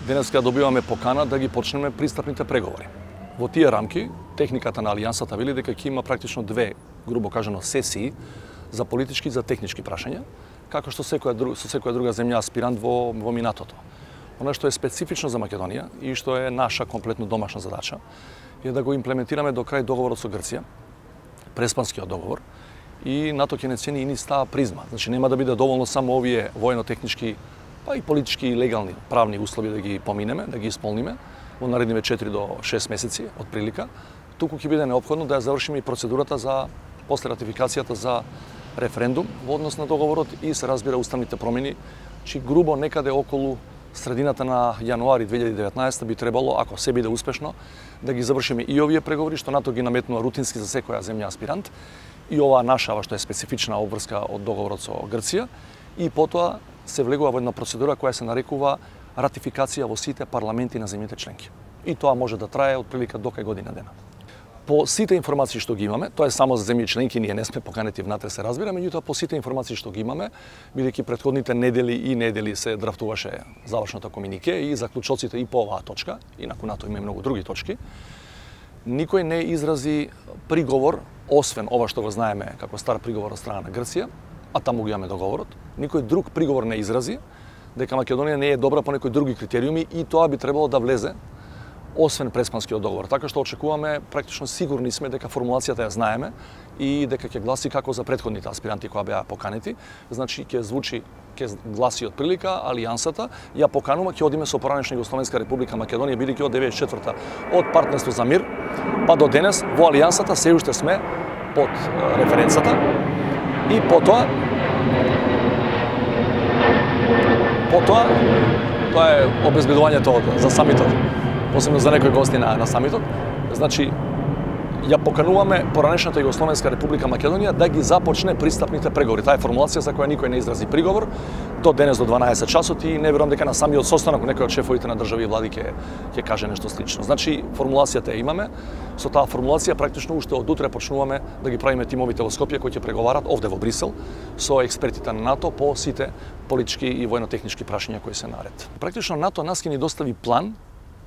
Денеска добиваме покана да ги почнеме пристапните преговори. Во тие рамки, техниката на Алијансата вели дека ќе има практично две, грубо кажано, сесии за политички и за технички прашања, како што со секоја друга земја аспирант во минатото. Оно што е специфично за Македонија и што е наша комплетно домашна задача е да го имплементираме до крај договорот со Грција, Преспанскиот договор, и НАТО ќе не цени и ни става призма. Значи нема да биде доволно само овие воено-технички, па и политички и легални правни услови да ги поминеме, да ги исполниме во наредниве 4 до 6 месеци од прилика, туку ќе биде неопходно да ја завршиме и процедурата за после ратификацијата за референдум во однос на договорот и се разбира уставните промени, чи грубо некаде околу средината на јануари 2019 би требало, ако се биде успешно, да ги завршиме и овие преговори што НАТО ги наметнува рутински за секоја земја аспирант, и оваа наша, што е специфична обврска од договорот со Грција, и потоа се влегува во една процедура која се нарекува ратификација во сите парламенти на земјите членки. И тоа може да трае отприлика до кај година дена. По сите информации што ги имаме, тоа е само за земји членки, ние не сме поканети внатре се разбира, меѓутоа по сите информации што ги имаме, бидејќи претходните недели се драфтуваше завршната комунике и заклучоците и по оваа точка, инаку НАТО има и многу други точки, никој не изрази приговор, освен ова што го знаеме како стар приговор од страна на Грција, а таму го имаме договорот, никој друг приговор не изрази дека Македонија не е добра по некои други критериуми и тоа би требало да влезе освен Преспанскиот договор. Така што очекуваме, практично сигурни сме дека формулацијата ја знаеме и дека ќе гласи како за претходните аспиранти кои беа поканети. Значи ќе гласи од прилика Алијансата ја поканува, ќе одиме со поранешна Југословенска република Македонија, бидејќи од 94-та од партнерство за мир па до денес во Алијансата се уште сме под референцата и потоа тоа е обезбедувањето за самитот, посебно за некои гости на самитот. Значи, ја покануваме поранешната Југословенска република Македонија да ги започне пристапните преговори. Таа е формулација за која никој не изрази приговор до денес до 12 часот и не верувам дека на самиот состанок некој од шефовите на држави и влади ќе каже нешто слично. Значи, формулацијата ја имаме. Со таа формулација практично уште од утре почнуваме да ги правиме тимовите во Скопје кои ќе преговарат овде во Брисел со експертите на НАТО по сите политички и воено-технички прашања кои се наред. Практично НАТО нас ќе ни достави план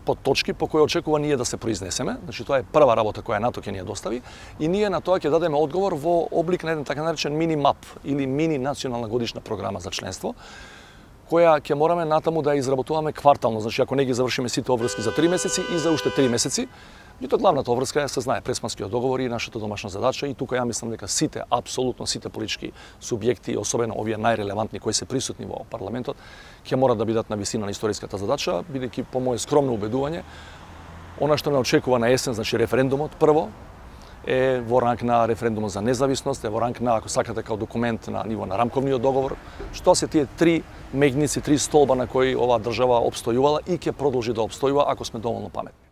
под точки по кои очекува ние да се произнесеме. Значи тоа е прва работа која НАТО ќе ни ја достави и ние на тоа ќе дадеме одговор во облик на еден така наречен мини мап или мини национална годишна програма за членство, која ќе мораме натаму да ја изработуваме квартално. Значи ако не ги завршиме сите обврски за 3 месеци и за уште 3 месеци, и тоа главната обврска се знае Преспанскиот договор и нашата домашна задача и тука ја мислам дека сите, апсолутно сите политички субјекти, особено овие најрелевантни кои се присутни во парламентот, ќе морат да бидат на висина на историската задача, бидејќи по моје скромно убедување, она што не очекува на есен, значи референдумот прво, е во ранг на референдумот за независност, е во ранг на, ако сакате, као документ на ниво на рамковниот договор, што се тие три мегници, три столба на кои оваа држава опстојувала и ќе продолжи да опстојува ако сме доволно паметни.